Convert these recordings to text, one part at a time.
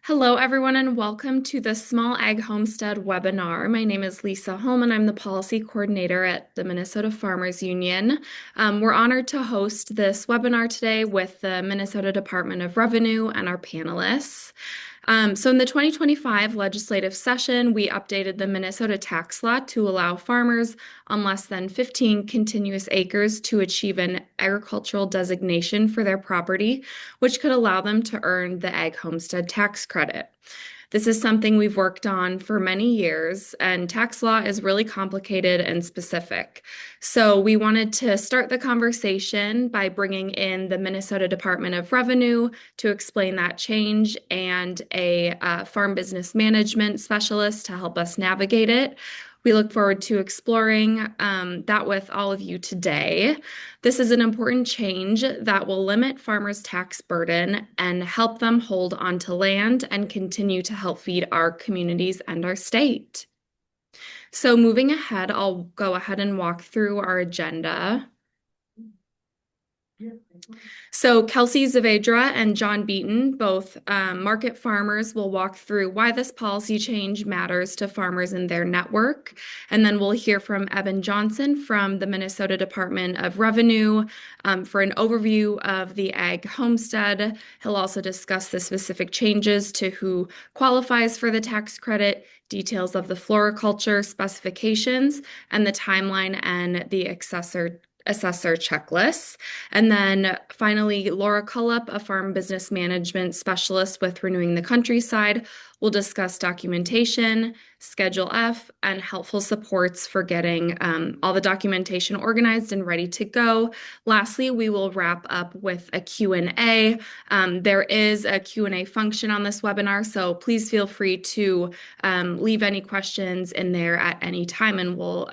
Hello, everyone, and welcome to the Small Ag Homestead webinar. My name is Lisa Holm, and I'm the policy coordinator at the Minnesota Farmers Union. We're honored to host this webinar today with the Minnesota Department of Revenue and our panelists. So in the 2025 legislative session, we updated the Minnesota tax law to allow farmers on less than 15 continuous acres to achieve an agricultural designation for their property, which could allow them to earn the Ag Homestead tax credit. This is something we've worked on for many years, and tax law is really complicated and specific. So we wanted to start the conversation by bringing in the Minnesota Department of Revenue to explain that change and a farm business management specialist to help us navigate it. We look forward to exploring that with all of you today. This is an important change that will limit farmers' tax burden and help them hold onto land and continue to help feed our communities and our state. So moving ahead, I'll go ahead and walk through our agenda. So Kelsey Zavedra and John Beaton, both market farmers, will walk through why this policy change matters to farmers in their network. And then we'll hear from Evan Johnson from the Minnesota Department of Revenue for an overview of the Ag Homestead. He'll also discuss the specific changes to who qualifies for the tax credit, details of the floriculture specifications, and the timeline and the assessor checklists. And then finally, Laura Cullup, a farm business management specialist with Renewing the Countryside, will discuss documentation, Schedule F, and helpful supports for getting all the documentation organized and ready to go. Lastly, we will wrap up with a Q&A. There is a Q&A function on this webinar, so please feel free to leave any questions in there at any time, and we'll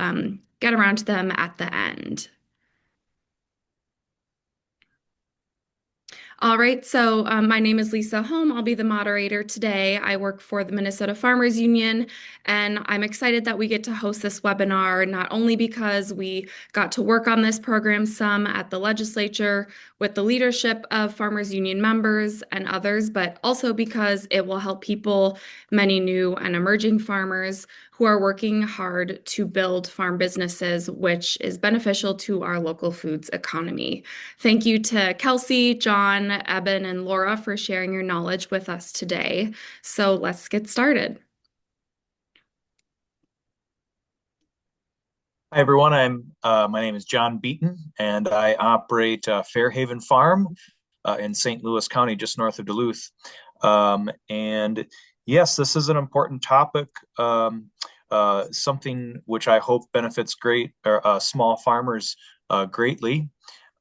get around to them at the end. All right, so my name is Lisa Holm. I'll be the moderator today. I work for the Minnesota Farmers Union, and I'm excited that we get to host this webinar, not only because we got to work on this program some at the legislature with the leadership of Farmers Union members and others, but also because it will help people, many new and emerging farmers, who are working hard to build farm businesses, which is beneficial to our local foods economy. Thank you to Kelsey, John, Eben, and Laura for sharing your knowledge with us today. So let's get started. Hi, everyone. My name is John Beaton, and I operate Fairhaven Farm in St. Louis County, just north of Duluth. And yes, this is an important topic, something which I hope benefits small farmers greatly.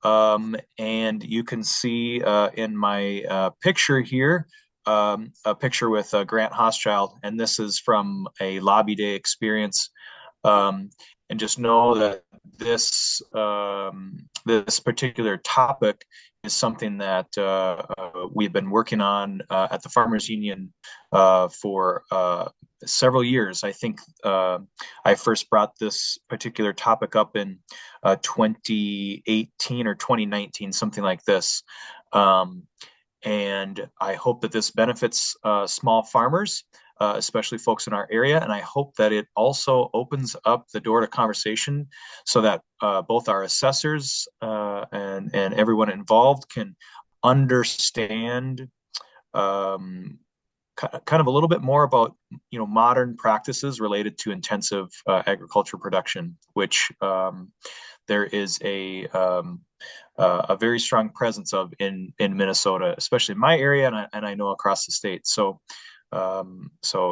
And you can see in my picture here a picture with Grant Hoschild, and this is from a lobby day experience. And just know that this particular topic is something that we've been working on at the Farmers Union for several years. I think I first brought this particular topic up in 2018 or 2019, something like this. And I hope that this benefits small farmers, especially folks in our area. And I hope that it also opens up the door to conversation so that both our assessors and everyone involved can understand kind of a little bit more about modern practices related to intensive agriculture production, which there is a very strong presence of in Minnesota, especially in my area, and I know across the state. So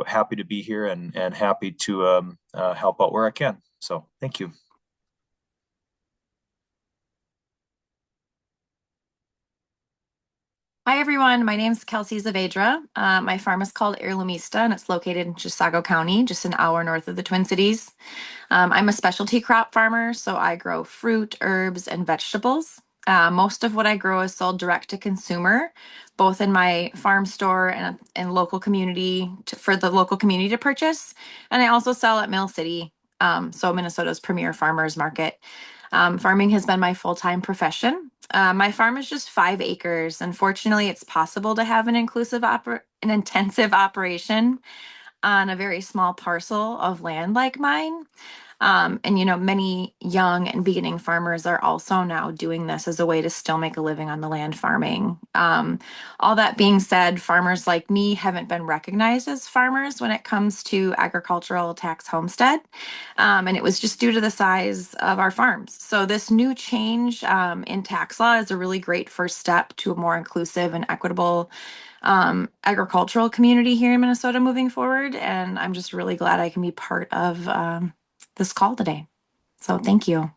happy to be here and happy to help out where I can. So thank you. Hi, everyone. My name is Kelsey Zavedra. My farm is called Heirloomista, and it's located in Chisago County, just an hour north of the Twin Cities. I'm a specialty crop farmer, so I grow fruit, herbs, and vegetables. Most of what I grow is sold direct to consumer, both in my farm store and local community for the local community to purchase. And I also sell at Mill City, so Minnesota's premier farmers market. Farming has been my full-time profession My farm is just 5 acres. Unfortunately, it's possible to have an intensive operation on a very small parcel of land like mine. And many young and beginning farmers are also now doing this as a way to still make a living on the land farming. All that being said, farmers like me haven't been recognized as farmers when it comes to agricultural tax homestead. And it was just due to the size of our farms. So this new change in tax law is a really great first step to a more inclusive and equitable agricultural community here in Minnesota moving forward. And I'm just really glad I can be part of this call today. So thank you.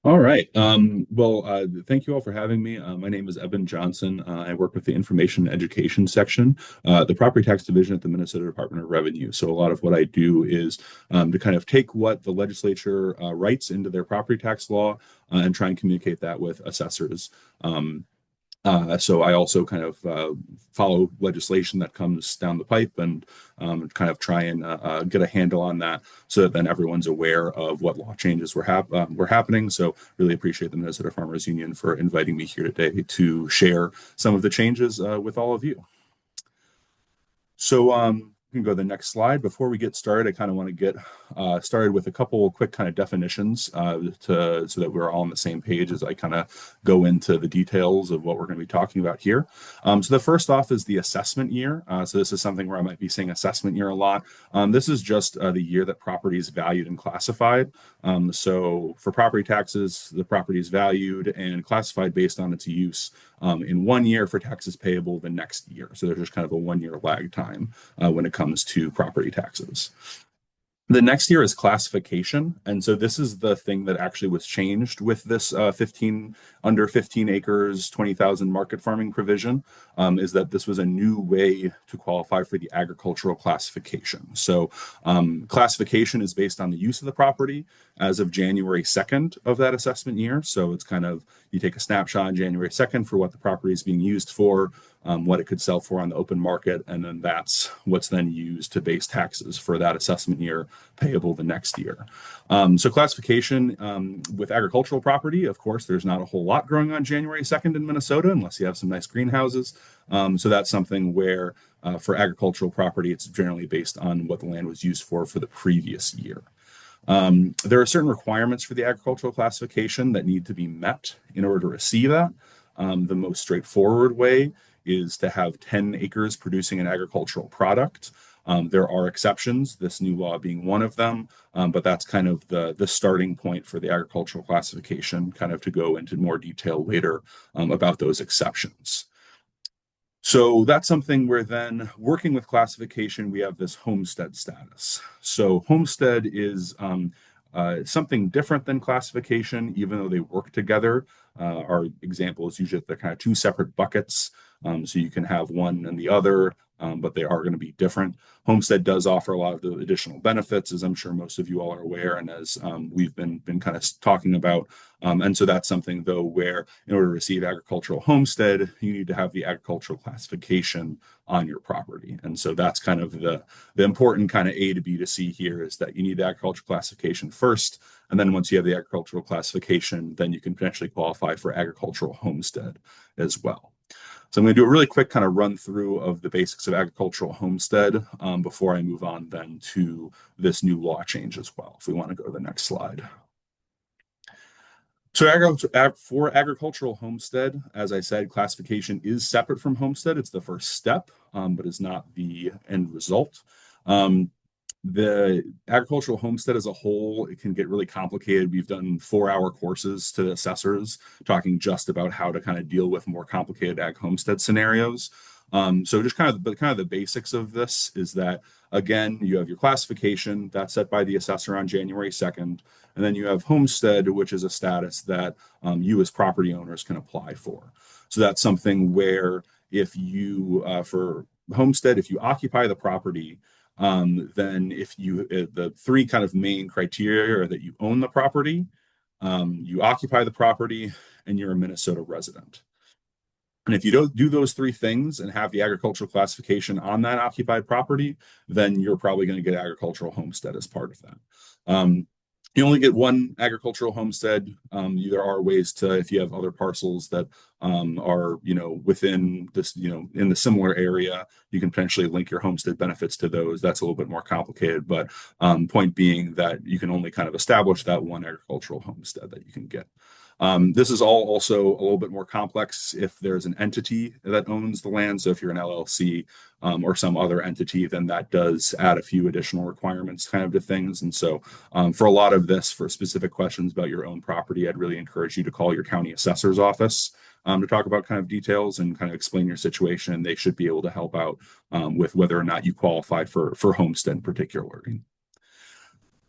All right. Thank you all for having me. My name is Evan Johnson. I work with the Information and Education section, the Property Tax Division at the Minnesota Department of Revenue. So a lot of what I do is to kind of take what the legislature writes into their property tax law and try and communicate that with assessors. So I also kind of follow legislation that comes down the pipe and kind of try and get a handle on that so that then everyone's aware of what law changes were happening. So really appreciate the Minnesota Farmers Union for inviting me here today to share some of the changes with all of you. So we can go to the next slide. Before we get started, I kind of want to get started with a couple quick kind of definitions so that we're all on the same page as I kind of go into the details of what we're going to be talking about here. So the first off is the assessment year. So this is something where I might be saying assessment year a lot. This is just the year that property is valued and classified. So for property taxes, the property is valued and classified based on its use in 1 year for taxes payable the next year. So there's just kind of a 1 year lag time when it comes to property taxes. The next year is classification. And so this is the thing that actually was changed with this under 15 acres, 20,000 market farming provision, is that this was a new way to qualify for the agricultural classification. So classification is based on the use of the property as of January 2nd of that assessment year. So it's kind of, you take a snapshot on January 2nd for what the property is being used for, what it could sell for on the open market, and then that's what's then used to base taxes for that assessment year payable the next year. So classification with agricultural property, of course, there's not a whole lot growing on January 2nd in Minnesota unless you have some nice greenhouses. So that's something where for agricultural property, it's generally based on what the land was used for the previous year. There are certain requirements for the agricultural classification that need to be met in order to receive that. The most straightforward way is to have 10 acres producing an agricultural product. There are exceptions, this new law being one of them, but that's kind of the starting point for the agricultural classification, kind of to go into more detail later about those exceptions. So that's something where then working with classification, we have this homestead status. So homestead is something different than classification, even though they work together. Our example is usually they're kind of two separate buckets. So you can have one and the other, but they are going to be different. Homestead does offer a lot of the additional benefits, as I'm sure most of you all are aware, and as we've been kind of talking about. And so that's something, though, where in order to receive agricultural homestead, you need to have the agricultural classification on your property. And so that's kind of the important kind of A to B to C here is that you need the agricultural classification first. And then once you have the agricultural classification, then you can potentially qualify for agricultural homestead as well. So I'm going to do a really quick kind of run through of the basics of agricultural homestead before I move on then to this new law change as well, if we want to go to the next slide. So for agricultural homestead, as I said, classification is separate from homestead. It's the first step, but is not the end result. The agricultural homestead as a whole, it can get really complicated. We've done 4-hour courses to assessors talking just about how to kind of deal with more complicated ag homestead scenarios. So just kind of the basics of this is that, again, you have your classification that's set by the assessor on January 2nd, and then you have homestead, which is a status that you as property owners can apply for. So that's something where if you, for homestead, if you occupy the property, then if you, the three kind of main criteria are that you own the property, you occupy the property, and you're a Minnesota resident. And if you don't do those three things and have the agricultural classification on that occupied property, then you're probably going to get agricultural homestead as part of that. You only get one agricultural homestead. There are ways to, if you have other parcels that are, within this, in the similar area, you can potentially link your homestead benefits to those. That's a little bit more complicated, but point being that you can only kind of establish that one agricultural homestead that you can get. This is all also a little bit more complex if there's an entity that owns the land. So if you're an LLC or some other entity, then that does add a few additional requirements kind of to things. And so for a lot of this, for specific questions about your own property, I'd really encourage you to call your county assessor's office to talk about kind of details and kind of explain your situation. They should be able to help out with whether or not you qualify for homestead particularly.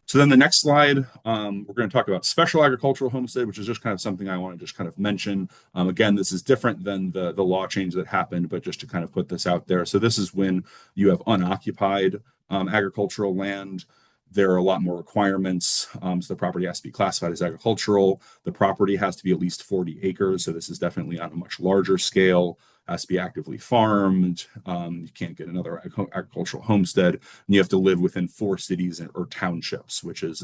So then the next slide, we're going to talk about special agricultural homestead, which is just kind of something I want to just kind of mention. Again, this is different than the law change that happened, but just to kind of put this out there. So this is when you have unoccupied agricultural land. There are a lot more requirements. So the property has to be classified as agricultural. The property has to be at least 40 acres. So this is definitely on a much larger scale. Has to be actively farmed. You can't get another agricultural homestead. And you have to live within 4 cities or townships, which is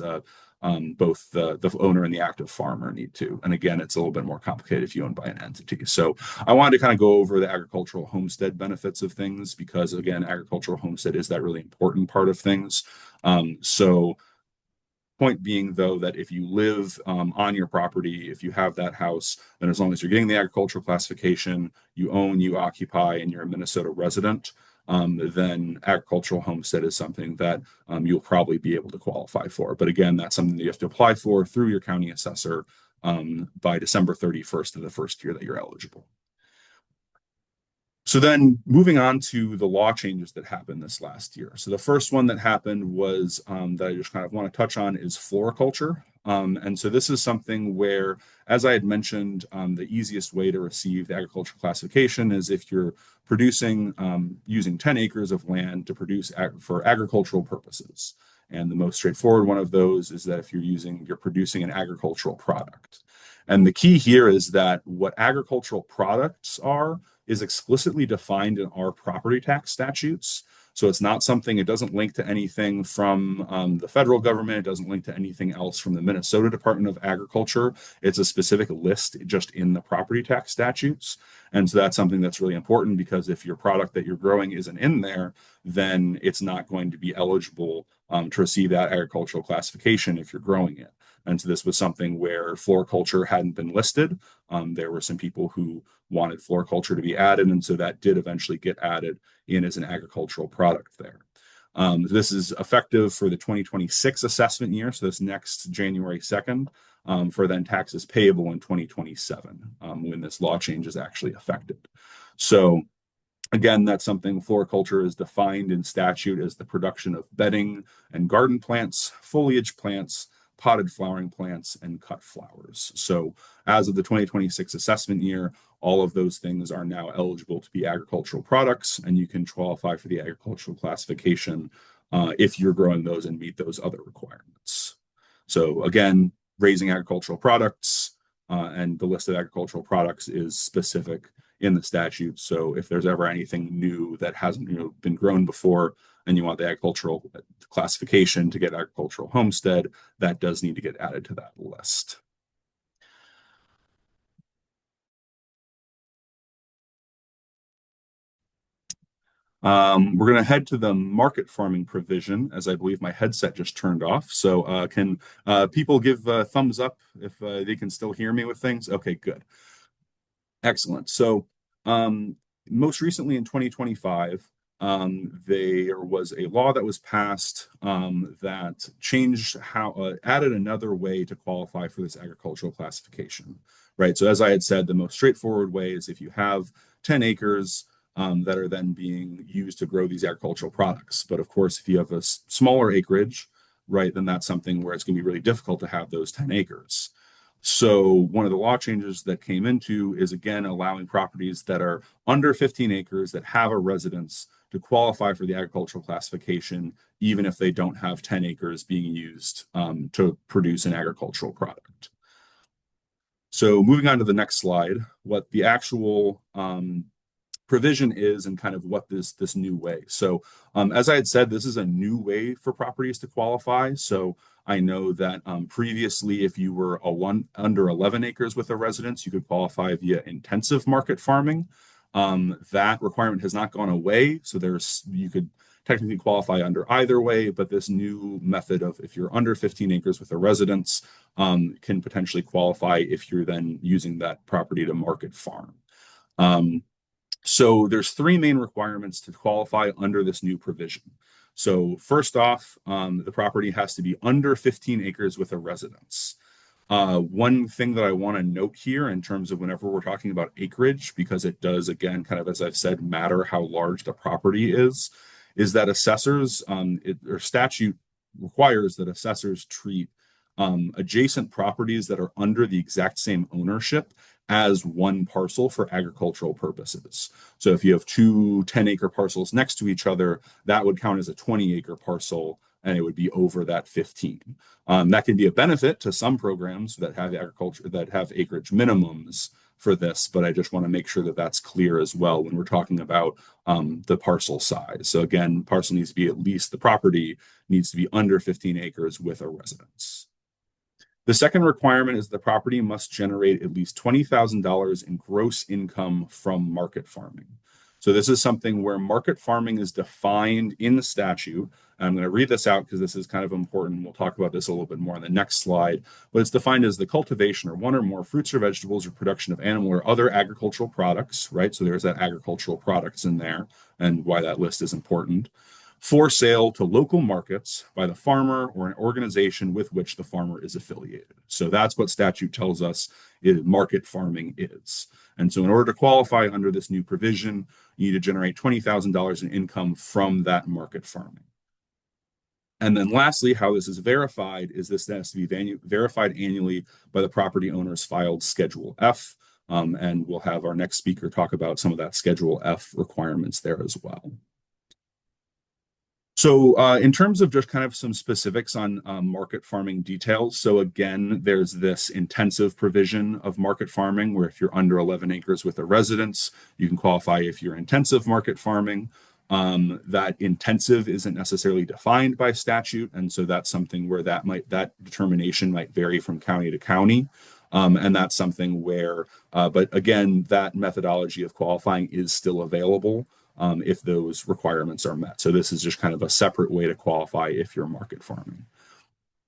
both the owner and the active farmer need to. And again, it's a little bit more complicated if you own by an entity. So I wanted to kind of go over the agricultural homestead benefits of things because, again, agricultural homestead is that really important part of things. So point being, though, that if you live on your property, if you have that house, then as long as you're getting the agricultural classification, you own, you occupy, and you're a Minnesota resident, then agricultural homestead is something that you'll probably be able to qualify for. But again, that's something that you have to apply for through your county assessor by December 31st of the first year that you're eligible. So then moving on to the law changes that happened this last year. So the first one that happened was that I just kind of want to touch on is floriculture. And so this is something where, as I had mentioned, the easiest way to receive the agricultural classification is if you're producing using 10 acres of land to produce for agricultural purposes. And the most straightforward one of those is that if you're producing an agricultural product. And the key here is that what agricultural products are is explicitly defined in our property tax statutes. So it's not something, it doesn't link to anything from the federal government. It doesn't link to anything else from the Minnesota Department of Agriculture. It's a specific list just in the property tax statutes. And so that's something that's really important because if your product that you're growing isn't in there, then it's not going to be eligible to receive that agricultural classification if you're growing it. And so this was something where floriculture hadn't been listed. There were some people who wanted floriculture to be added, and so that did eventually get added in as an agricultural product there. This is effective for the 2026 assessment year, so this next January 2nd, for then taxes payable in 2027, when this law change is actually effective. So again, that's something floriculture is defined in statute as the production of bedding and garden plants, foliage plants, potted flowering plants, and cut flowers. So as of the 2026 assessment year, all of those things are now eligible to be agricultural products, and you can qualify for the agricultural classification if you're growing those and meet those other requirements. So again, raising agricultural products and the list of agricultural products is specific in the statute. So if there's ever anything new that hasn't been grown before and you want the agricultural classification to get agricultural homestead, that does need to get added to that list. We're going to head to the market farming provision, as I believe my headset just turned off. So can people give thumbs up if they can still hear me with things? Okay, good. Excellent. So most recently in 2025, there was a law that was passed that changed added another way to qualify for this agricultural classification, right? So as I had said, the most straightforward way is if you have 10 acres that are then being used to grow these agricultural products. But of course, if you have a smaller acreage, right, then that's something where it's going to be really difficult to have those 10 acres. So one of the law changes that came into is, again, allowing properties that are under 15 acres that have a residence to qualify for the agricultural classification, even if they don't have 10 acres being used to produce an agricultural product. So moving on to the next slide, what the actual provision is and kind of what this new way. So as I had said, this is a new way for properties to qualify. So I know that previously, if you were under 11 acres with a residence, you could qualify via intensive market farming. That requirement has not gone away. So you could technically qualify under either way, but this new method of if you're under 15 acres with a residence can potentially qualify if you're then using that property to market farm. So there's three main requirements to qualify under this new provision. So first off, the property has to be under 15 acres with a residence. One thing that I want to note here in terms of whenever we're talking about acreage, because it does, again, kind of as I've said, matter how large the property is that assessors, or statute requires that assessors treat adjacent properties that are under the exact same ownership as one parcel for agricultural purposes. So if you have two 10-acre parcels next to each other, that would count as a 20-acre parcel and it would be over that 15. That can be a benefit to some programs that have acreage minimums for this, but I just want to make sure that that's clear as well when we're talking about the parcel size. So again, parcel needs to be the property needs to be under 15 acres with a residence. The second requirement is the property must generate at least $20,000 in gross income from market farming. So this is something where market farming is defined in the statute. And I'm going to read this out because this is kind of important. We'll talk about this a little bit more on the next slide. But it's defined as the cultivation or one or more fruits or vegetables or production of animal or other agricultural products, right? So there's that agricultural products in there and why that list is important. For sale to local markets by the farmer or an organization with which the farmer is affiliated. So that's what statute tells us market farming is. And so in order to qualify under this new provision, you need to generate $20,000 in income from that market farming. And then lastly, how this is verified is this has to be verified annually by the property owner's filed Schedule F. And we'll have our next speaker talk about some of that Schedule F requirements there as well. So in terms of just kind of some specifics on market farming details, so again, there's this intensive provision of market farming where if you're under 11 acres with a residence, you can qualify if you're intensive market farming. That intensive isn't necessarily defined by statute, and so that's something where that determination might vary from county to county. And that's something where, but again, that methodology of qualifying is still available. If those requirements are met. So this is just kind of a separate way to qualify if you're market farming.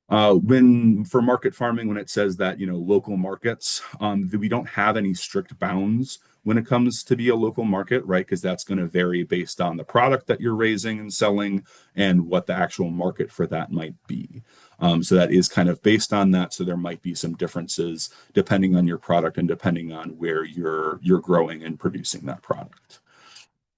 For market farming, when it says that, local markets, we don't have any strict bounds when it comes to be a local market, right? Because that's going to vary based on the product that you're raising and selling and what the actual market for that might be. So that is kind of based on that. So there might be some differences depending on your product and depending on where you're growing and producing that product.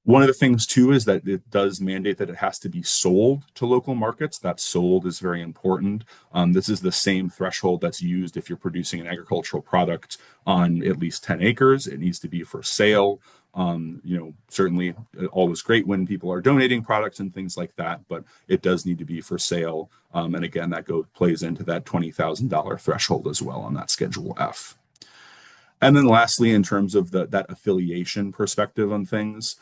One of the things, too, is that it does mandate that it has to be sold to local markets. That sold is very important. This is the same threshold that's used if you're producing an agricultural product on at least 10 acres. It needs to be for sale. Certainly always great when people are donating products and things like that, but it does need to be for sale. And again, that plays into that $20,000 threshold as well on that Schedule F. And then lastly, in terms of that affiliation perspective on things,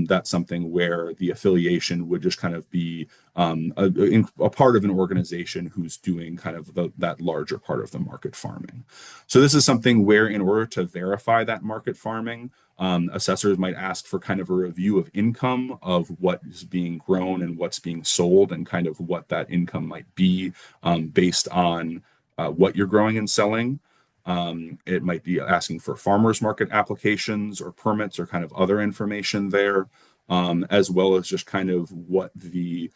that's something where the affiliation would just kind of be a part of an organization who's doing kind of that larger part of the market farming. So this is something where in order to verify that market farming, assessors might ask for kind of a review of income of what is being grown and what's being sold and kind of what that income might be based on what you're growing and selling. It might be asking for farmers market applications or permits or kind of other information there, as well as just kind of what the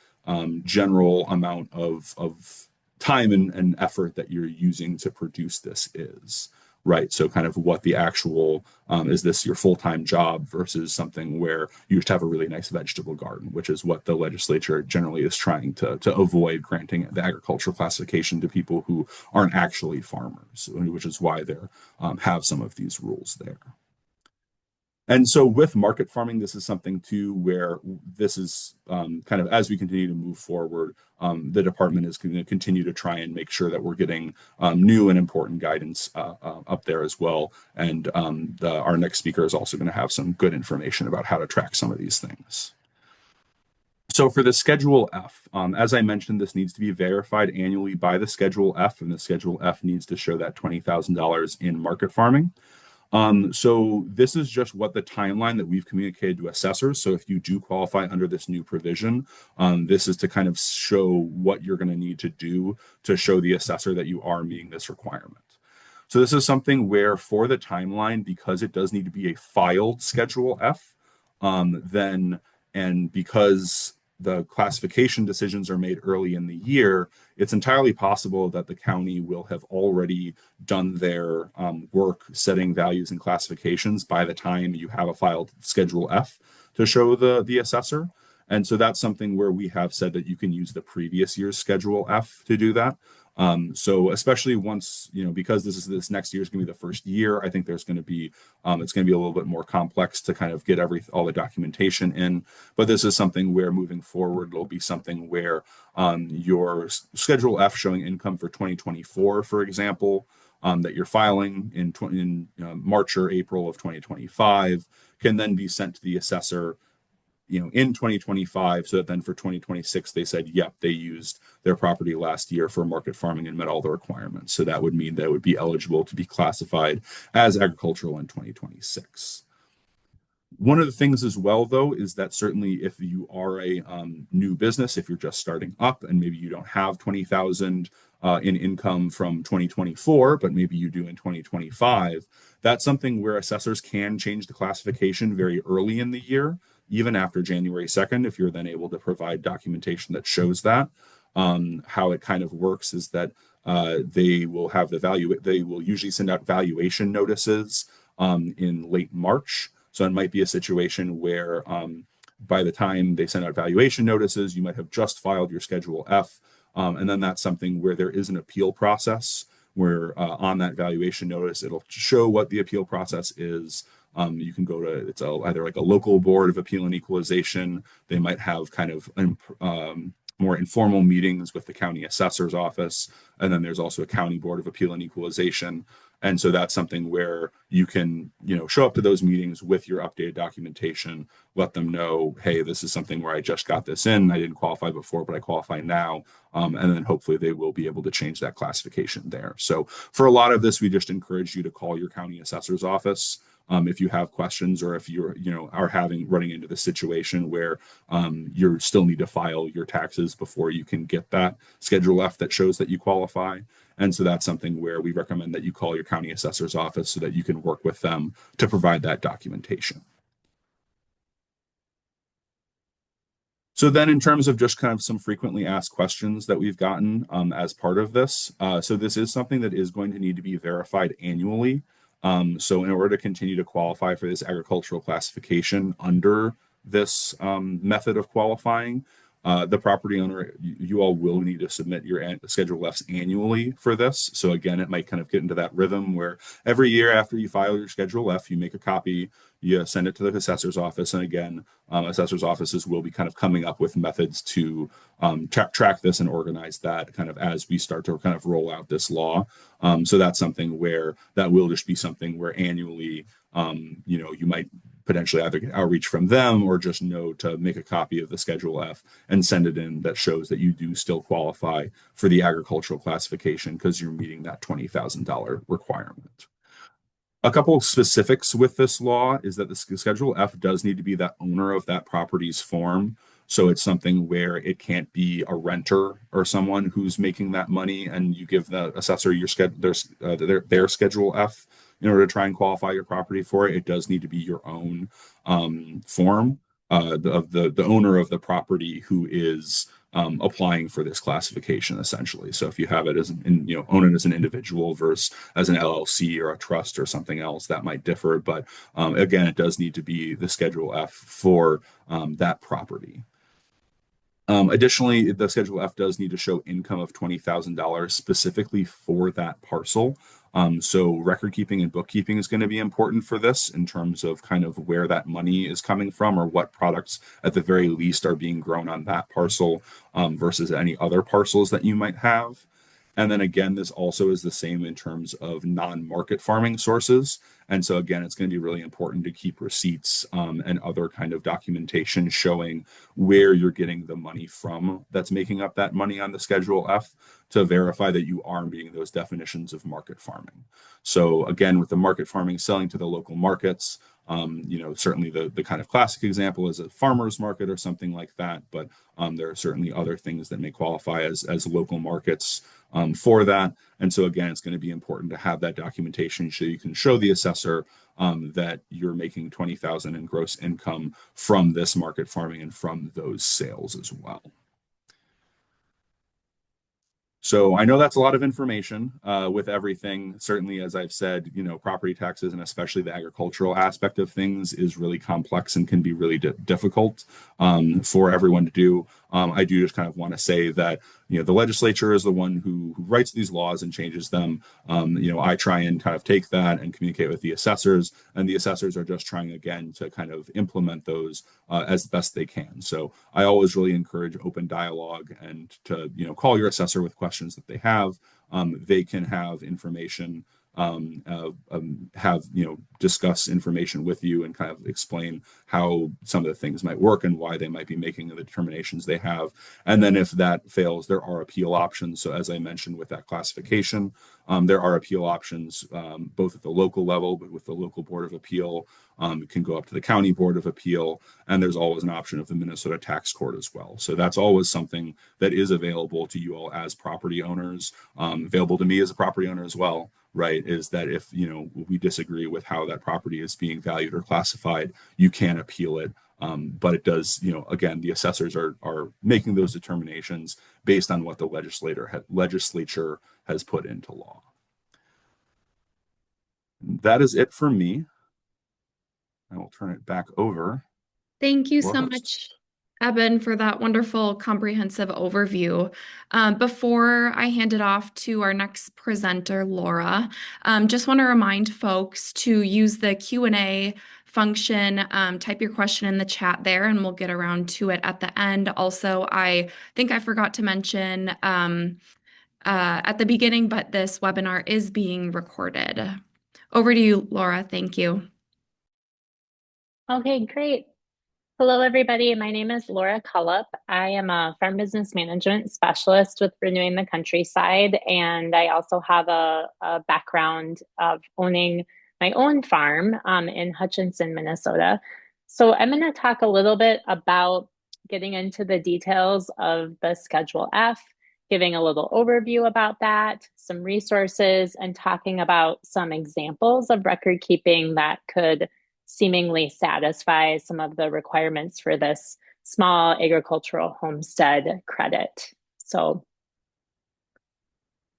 general amount of time and effort that you're using to produce this is, right? So kind of what the actual, is this your full-time job versus something where you just have a really nice vegetable garden, which is what the legislature generally is trying to avoid granting the agricultural classification to people who aren't actually farmers, which is why they have some of these rules there. And so with market farming, this is something too where this is kind of as we continue to move forward, the department is going to continue to try and make sure that we're getting new and important guidance up there as well. And our next speaker is also going to have some good information about how to track some of these things. So for the Schedule F, as I mentioned, this needs to be verified annually by the Schedule F, and the Schedule F needs to show that $20,000 in market farming. So this is just what the timeline that we've communicated to assessors. So if you do qualify under this new provision, this is to kind of show what you're going to need to do to show the assessor that you are meeting this requirement. So this is something where for the timeline, because it does need to be a filed Schedule F, and because the classification decisions are made early in the year, it's entirely possible that the county will have already done their work setting values and classifications by the time you have a filed Schedule F to show the assessor. And so that's something where we have said that you can use the previous year's Schedule F to do that. So especially once, because this next year is going to be the first year, I think there's going to be, it's going to be a little bit more complex to kind of get all the documentation in. But this is something where moving forward, it'll be something where your Schedule F showing income for 2024, for example, that you're filing in March or April of 2025 can then be sent to the assessor in 2025, so that then for 2026, they said, yep, they used their property last year for market farming and met all the requirements. So that would mean that it would be eligible to be classified as agricultural in 2026. One of the things as well, though, is that certainly if you are a new business, if you're just starting up and maybe you don't have 20,000 in income from 2024, but maybe you do in 2025, that's something where assessors can change the classification very early in the year, even after January 2nd, if you're then able to provide documentation that shows that. How it kind of works is that they will have they will usually send out valuation notices in late March. So it might be a situation where by the time they send out valuation notices, you might have just filed your Schedule F. And then that's something where there is an appeal process where on that valuation notice, it'll show what the appeal process is. You can go to, either like a local board of appeal and equalization. They might have kind of more informal meetings with the county assessor's office. And then there's also a county board of appeal and equalization. And so that's something where you can, show up to those meetings with your updated documentation, let them know, hey, this is something where I just got this in. I didn't qualify before, but I qualify now. And then hopefully they will be able to change that classification there. So for a lot of this, we just encourage you to call your county assessor's office. If you have questions or if you're, are running into the situation where you still need to file your taxes before you can get that Schedule F that shows that you qualify. And so that's something where we recommend that you call your county assessor's office so that you can work with them to provide that documentation. So then in terms of just kind of some frequently asked questions that we've gotten as part of this, so this is something that is going to need to be verified annually. So in order to continue to qualify for this agricultural classification under this method of qualifying, the property owner, you all will need to submit your Schedule Fs annually for this. So again, it might kind of get into that rhythm where every year after you file your Schedule F, you make a copy, you send it to the assessor's office. And again, assessor's offices will be kind of coming up with methods to track this and organize that kind of as we start to kind of roll out this law. So that's something where that will just be something where annually, you might potentially either get outreach from them or just know to make a copy of the Schedule F and send it in that shows that you do still qualify for the agricultural classification because you're meeting that $20,000 requirement. A couple of specifics with this law is that the Schedule F does need to be the owner of that property's farm. So it's something where it can't be a renter or someone who's making that money and you give the assessor their Schedule F in order to try and qualify your property for it. It does need to be your own form of the owner of the property who is applying for this classification, essentially. So if you have it own it as an individual versus as an LLC or a trust or something else, that might differ. But again, it does need to be the Schedule F for that property. Additionally, the Schedule F does need to show income of $20,000 specifically for that parcel. So record keeping and bookkeeping is going to be important for this in terms of kind of where that money is coming from or what products at the very least are being grown on that parcel versus any other parcels that you might have. And then again, this also is the same in terms of non-market farming sources. And so again, it's going to be really important to keep receipts and other kind of documentation showing where you're getting the money from that's making up that money on the Schedule F to verify that you are meeting those definitions of market farming. So again, with the market farming selling to the local markets, certainly the kind of classic example is a farmer's market or something like that, but there are certainly other things that may qualify as local markets for that. And so again, it's going to be important to have that documentation so you can show the assessor that you're making 20,000 in gross income from this market farming and from those sales as well. So I know that's a lot of information with everything. Certainly, as I've said, property taxes and especially the agricultural aspect of things is really complex and can be really difficult for everyone to do. I do just kind of want to say that the legislature is the one who writes these laws and changes them. I try and kind of take that and communicate with the assessors, and the assessors are just trying again to kind of implement those as best they can. So I always really encourage open dialogue and to call your assessor with questions that they have. They can have information discuss information with you and kind of explain how some of the things might work and why they might be making the determinations they have. And then if that fails, there are appeal options. So as I mentioned with that classification, there are appeal options both at the local level, but with the local Board of Appeal, it can go up to the County Board of Appeal, and there's always an option of the Minnesota Tax Court as well. So that's always something that is available to you all as property owners, available to me as a property owner as well. Right, is that if we disagree with how that property is being valued or classified, you can appeal it. But it does, again, the assessors are making those determinations based on what the legislature has put into law. That is it for me. I will turn it back over. Thank you so much, Eben, for that wonderful comprehensive overview. Before I hand it off to our next presenter, Laura, just want to remind folks to use the Q&A function, type your question in the chat there, and we'll get around to it at the end. Also, I think I forgot to mention at the beginning, but this webinar is being recorded. Over to you, Laura. Thank you. Okay, great. Hello, everybody. My name is Laura Cullup. I am a farm business management specialist with Renewing the Countryside, and I also have a background of owning my own farm in Hutchinson, Minnesota. So I'm going to talk a little bit about getting into the details of the Schedule F, giving a little overview about that, some resources, and talking about some examples of record keeping that could seemingly satisfy some of the requirements for this small agricultural homestead credit. So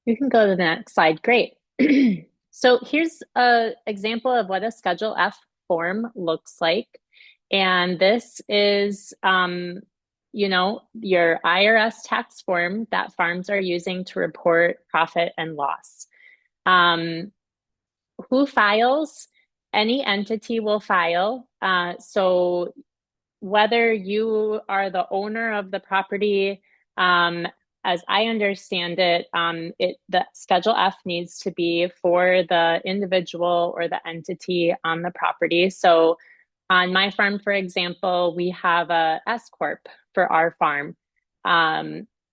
you can go to the next slide. Great. So here's an example of what a Schedule F form looks like. And this is, your IRS tax form that farms are using to report profit and loss. Who files? Any entity will file. So whether you are the owner of the property, as I understand it, the Schedule F needs to be for the individual or the entity on the property. So on my farm, for example, we have a S Corp for our farm.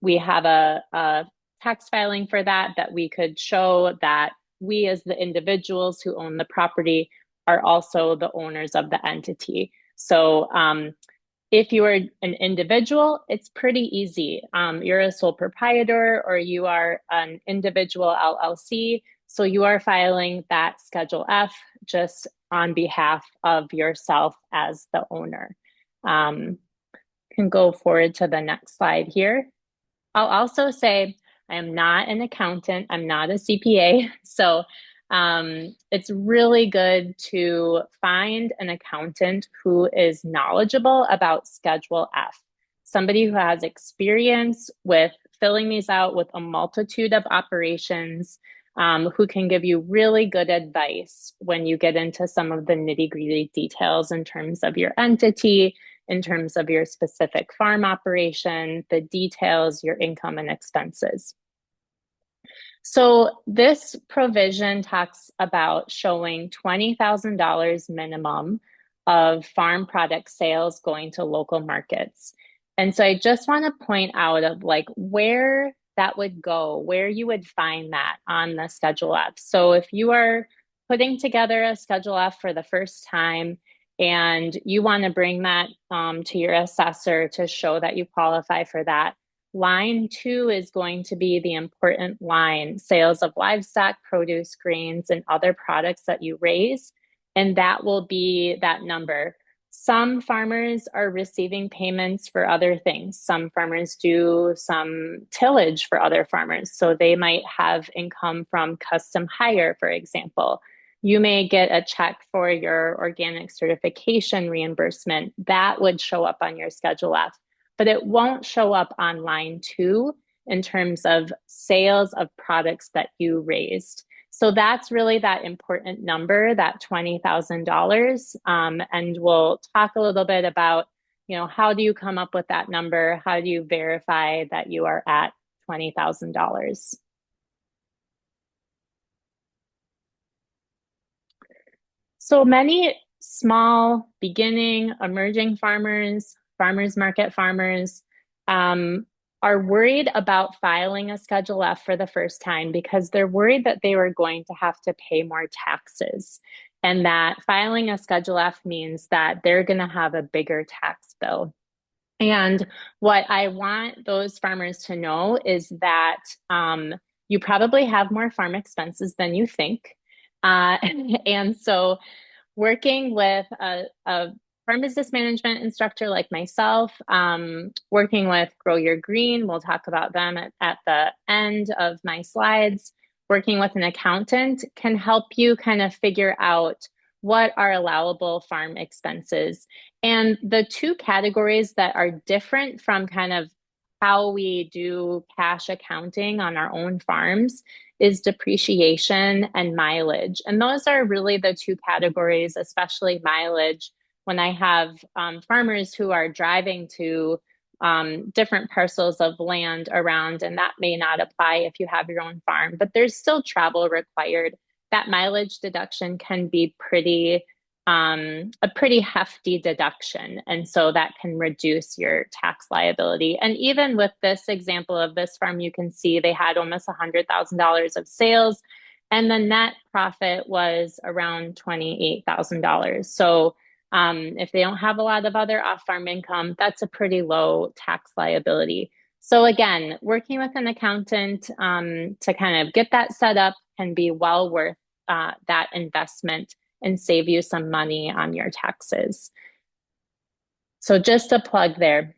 We have a tax filing for that we could show that we as the individuals who own the property are also the owners of the entity. So if you are an individual, it's pretty easy. You're a sole proprietor or you are an individual LLC. So you are filing that Schedule F just on behalf of yourself as the owner. Can go forward to the next slide here. I'll also say I am not an accountant. I'm not a CPA. So it's really good to find an accountant who is knowledgeable about Schedule F, somebody who has experience with filling these out with a multitude of operations, who can give you really good advice when you get into some of the nitty-gritty details in terms of your entity, in terms of your specific farm operation, the details, your income and expenses. So this provision talks about showing $20,000 minimum of farm product sales going to local markets. And so I just want to point out of like where that would go, where you would find that on the Schedule F. So if you are putting together a Schedule F for the first time and you want to bring that to your assessor to show that you qualify for that, line 2 is going to be the important line, sales of livestock, produce, grains, and other products that you raise. And that will be that number. Some farmers are receiving payments for other things. Some farmers do some tillage for other farmers. So they might have income from custom hire, for example. You may get a check for your organic certification reimbursement. That would show up on your Schedule F, but it won't show up on line 2 in terms of sales of products that you raised. So that's really that important number, that $20,000. And we'll talk a little bit about, how do you come up with that number? How do you verify that you are at $20,000? So many small, beginning, emerging farmers, farmers market farmers, are worried about filing a Schedule F for the first time because they're worried that they were going to have to pay more taxes, and that filing a Schedule F means that they're going to have a bigger tax bill. And what I want those farmers to know is that you probably have more farm expenses than you think. And so working with a farm business management instructor like myself, working with Grow Your Green, we'll talk about them at the end of my slides, working with an accountant can help you kind of figure out what are allowable farm expenses. And the two categories that are different from kind of how we do cash accounting on our own farms is depreciation and mileage. And those are really the two categories, especially mileage, when I have farmers who are driving to different parcels of land around, and that may not apply if you have your own farm, but there's still travel required. That mileage deduction can be a pretty hefty deduction. And so that can reduce your tax liability. And even with this example of this farm, you can see they had almost $100,000 of sales and the net profit was around $28,000. So if they don't have a lot of other off-farm income, that's a pretty low tax liability. So again, working with an accountant to kind of get that set up can be well worth that investment and save you some money on your taxes. So just a plug there.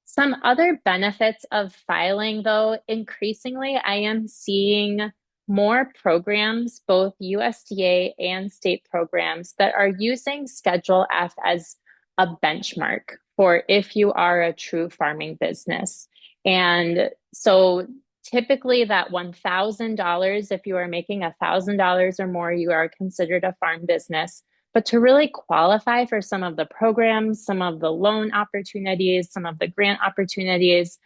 Some other benefits of filing, though, increasingly I am seeing more programs, both USDA and state programs, that are using Schedule F as a benchmark for if you are a true farming business. And so typically that $1,000, if you are making $1,000 or more, you are considered a farm business. But to really qualify for some of the programs, some of the loan opportunities, some of the grant opportunities,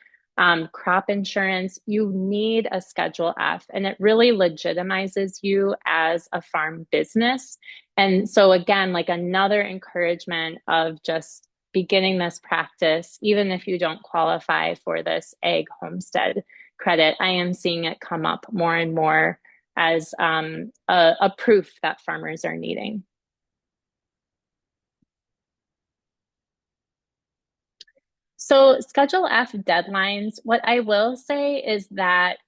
crop insurance, you need a Schedule F, and it really legitimizes you as a farm business. And so again, like another encouragement of just beginning this practice, even if you don't qualify for this ag homestead credit, I am seeing it come up more and more as a proof that farmers are needing. So Schedule F deadlines, what I will say is that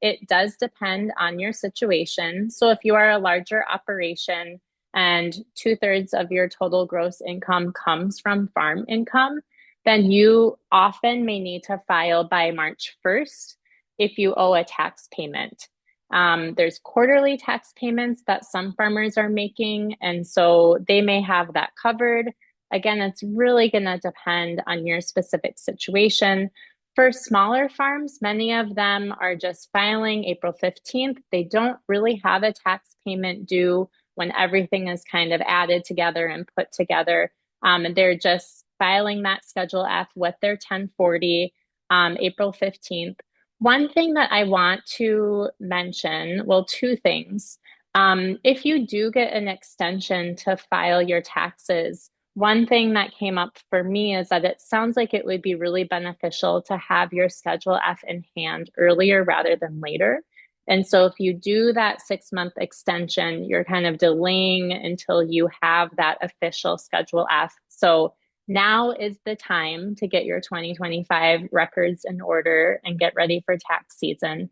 it does depend on your situation. So if you are a larger operation and 2/3 of your total gross income comes from farm income, then you often may need to file by March 1st if you owe a tax payment. There's quarterly tax payments that some farmers are making, and so they may have that covered. Again, it's really going to depend on your specific situation. For smaller farms, many of them are just filing April 15th. They don't really have a tax payment due when everything is kind of added together and put together. And they're just filing that Schedule F with their 1040 April 15th. One thing that I want to mention, well, two things. If you do get an extension to file your taxes, one thing that came up for me is that it sounds like it would be really beneficial to have your Schedule F in hand earlier rather than later. And so if you do that 6-month extension, you're kind of delaying until you have that official Schedule F. So now is the time to get your 2025 records in order and get ready for tax season.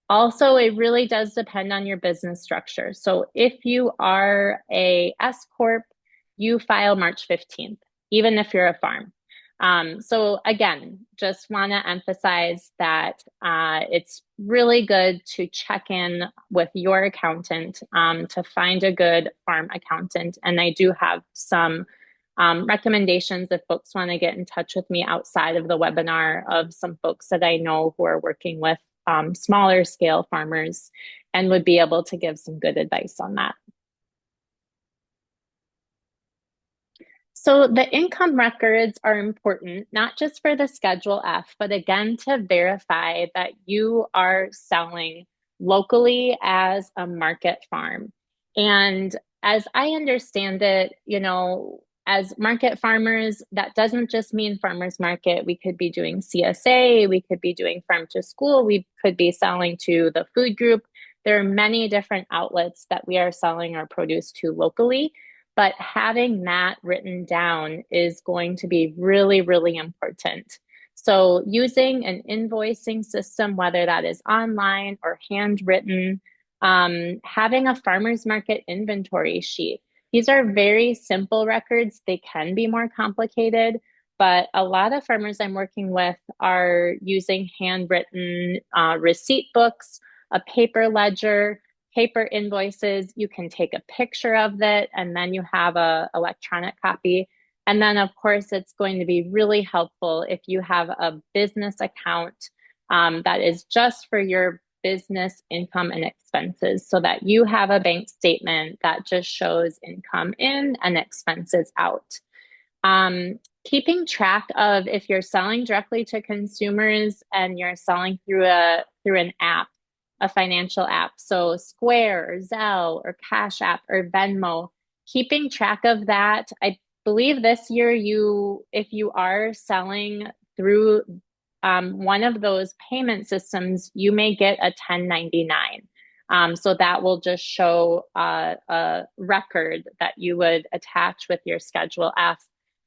Also, it really does depend on your business structure. So if you are a S Corp, you file March 15th, even if you're a farm. So again, just want to emphasize that it's really good to check in with your accountant to find a good farm accountant. And I do have some recommendations if folks want to get in touch with me outside of the webinar of some folks that I know who are working with smaller scale farmers and would be able to give some good advice on that. So the income records are important, not just for the Schedule F, but again, to verify that you are selling locally as a market farm. And as I understand it, as market farmers, that doesn't just mean farmers market. We could be doing CSA, we could be doing farm to school, we could be selling to the food group. There are many different outlets that we are selling our produce to locally. But having that written down is going to be really, really important. So using an invoicing system, whether that is online or handwritten, having a farmer's market inventory sheet. These are very simple records. They can be more complicated, but a lot of farmers I'm working with are using handwritten receipt books, a paper ledger, paper invoices. You can take a picture of it and then you have a electronic copy. And then of course, it's going to be really helpful if you have a business account that is just for your business income and expenses so that you have a bank statement that just shows income in and expenses out. Keeping track of if you're selling directly to consumers and you're selling through an app, a financial app, so Square or Zelle or Cash App or Venmo, keeping track of that. I believe this year if you are selling through one of those payment systems, you may get a 1099. So that will just show a record that you would attach with your Schedule F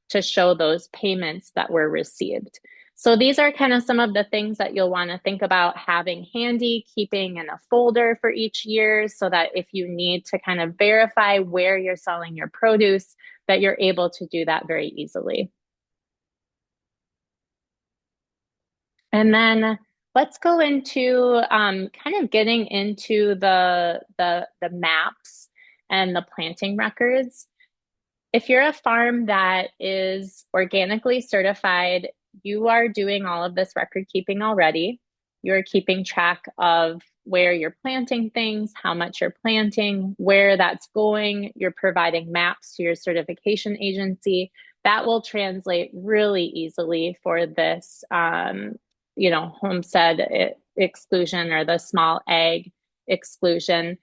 to show those payments that were received. So these are kind of some of the things that you'll want to think about having handy, keeping in a folder for each year so that if you need to kind of verify where you're selling your produce, that you're able to do that very easily. And then let's go into kind of getting into the maps and the planting records. If you're a farm that is organically certified, you are doing all of this record keeping already. You're keeping track of where you're planting things, how much you're planting, where that's going. You're providing maps to your certification agency. That will translate really easily for this, homestead exclusion or the small ag exclusion.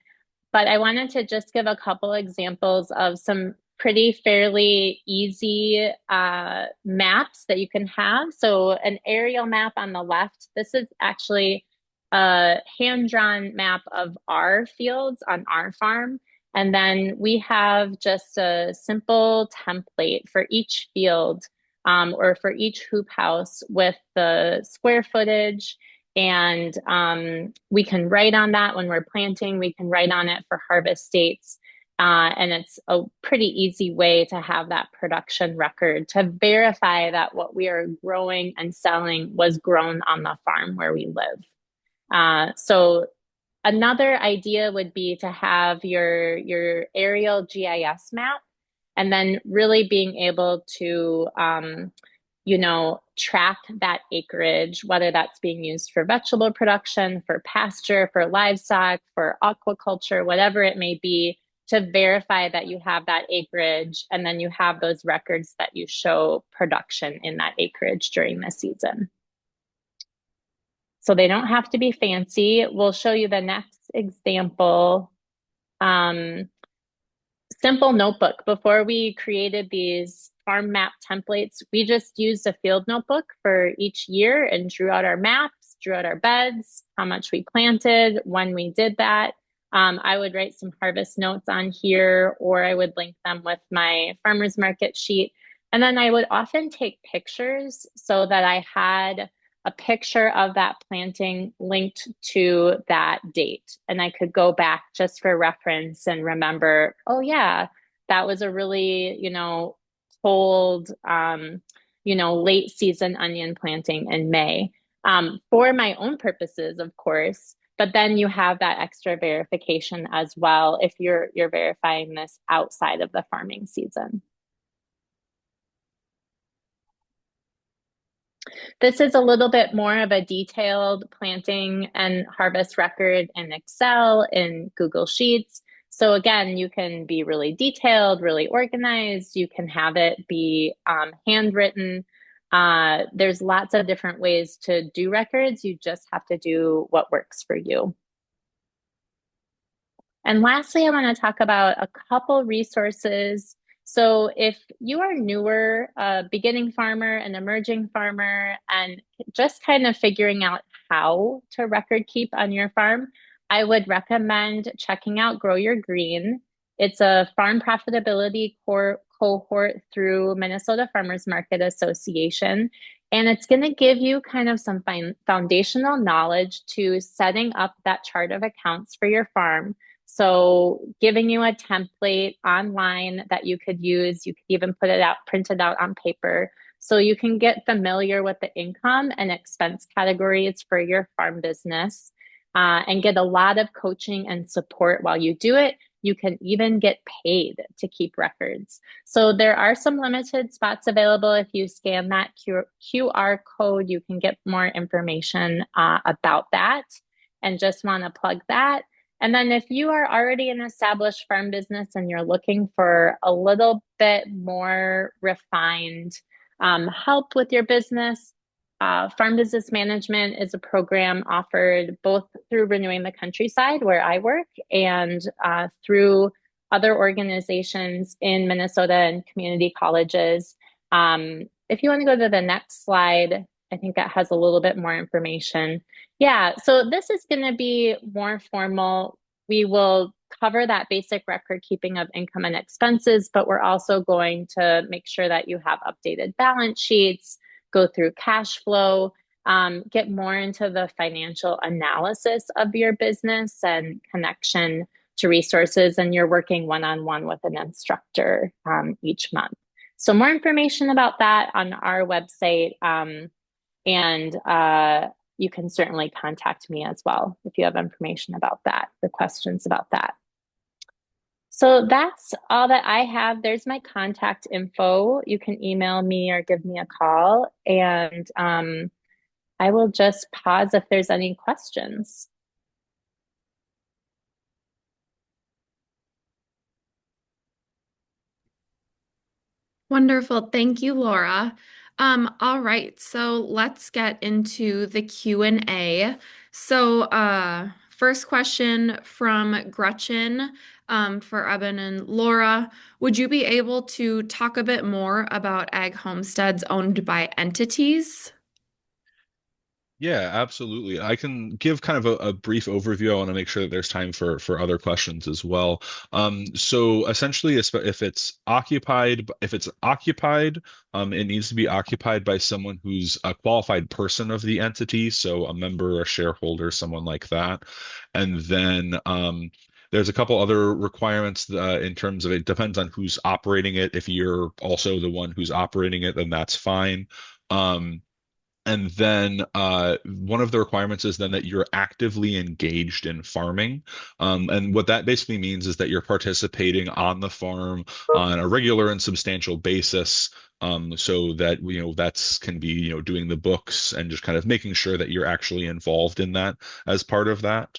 But I wanted to just give a couple examples of some pretty fairly easy maps that you can have. So an aerial map on the left, this is actually a hand-drawn map of our fields on our farm. And then we have just a simple template for each field or for each hoop house with the square footage. And we can write on that when we're planting. We can write on it for harvest dates. And it's a pretty easy way to have that production record to verify that what we are growing and selling was grown on the farm where we live. So another idea would be to have your aerial GIS map and then really being able to track that acreage, whether that's being used for vegetable production, for pasture, for livestock, for aquaculture, whatever it may be, to verify that you have that acreage. And then you have those records that you show production in that acreage during the season. So they don't have to be fancy. We'll show you the next example. Simple notebook. Before we created these farm map templates, we just used a field notebook for each year and drew out our maps, drew out our beds, how much we planted, when we did that. I would write some harvest notes on here, or I would link them with my farmer's market sheet. And then I would often take pictures so that I had a picture of that planting linked to that date. And I could go back just for reference and remember, oh yeah, that was a really, cold, late season onion planting in May. For my own purposes, of course, but then you have that extra verification as well if you're verifying this outside of the farming season. This is a little bit more of a detailed planting and harvest record in Excel, in Google Sheets. So again, you can be really detailed, really organized. You can have it be handwritten. There's lots of different ways to do records. You just have to do what works for you. And lastly, I want to talk about a couple resources. So if you are newer, a beginning farmer, an emerging farmer, and just kind of figuring out how to record keep on your farm, I would recommend checking out Grow Your Green. It's a farm profitability cohort through Minnesota Farmers Market Association. And it's going to give you kind of some foundational knowledge to setting up that chart of accounts for your farm. So giving you a template online that you could use, you could even put it out, print it out on paper, so you can get familiar with the income and expense categories for your farm business and get a lot of coaching and support while you do it. You can even get paid to keep records. So there are some limited spots available. If you scan that QR code, you can get more information about that, and just want to plug that. And then if you are already an established farm business and you're looking for a little bit more refined help with your business, Farm Business Management is a program offered both through Renewing the Countryside, where I work, and through other organizations in Minnesota and community colleges. If you want to go to the next slide, I think that has a little bit more information. Yeah, so this is going to be more formal. We will cover that basic record keeping of income and expenses, but we're also going to make sure that you have updated balance sheets, go through cash flow, get more into the financial analysis of your business and connection to resources, and you're working one-on-one with an instructor each month. So more information about that on our website, and you can certainly contact me as well if you have information about that or questions about that. So that's all that I have. There's my contact info. You can email me or give me a call, and I will just pause if there's any questions. Wonderful. Thank you, Laura. All right, so let's get into the Q&A. So first question from Gretchen for Eben and Laura. Would you be able to talk a bit more about ag homesteads owned by entities? Yeah, absolutely. I can give kind of a brief overview. I want to make sure that there's time for other questions as well. So essentially, if it's occupied, it needs to be occupied by someone who's a qualified person of the entity, so a member, a shareholder, someone like that. And then there's a couple other requirements in terms of it depends on who's operating it. If you're also the one who's operating it, then that's fine. And then one of the requirements is then that you're actively engaged in farming. And what that basically means is that you're participating on the farm on a regular and substantial basis. So that that's can be doing the books and just kind of making sure that you're actually involved in that as part of that.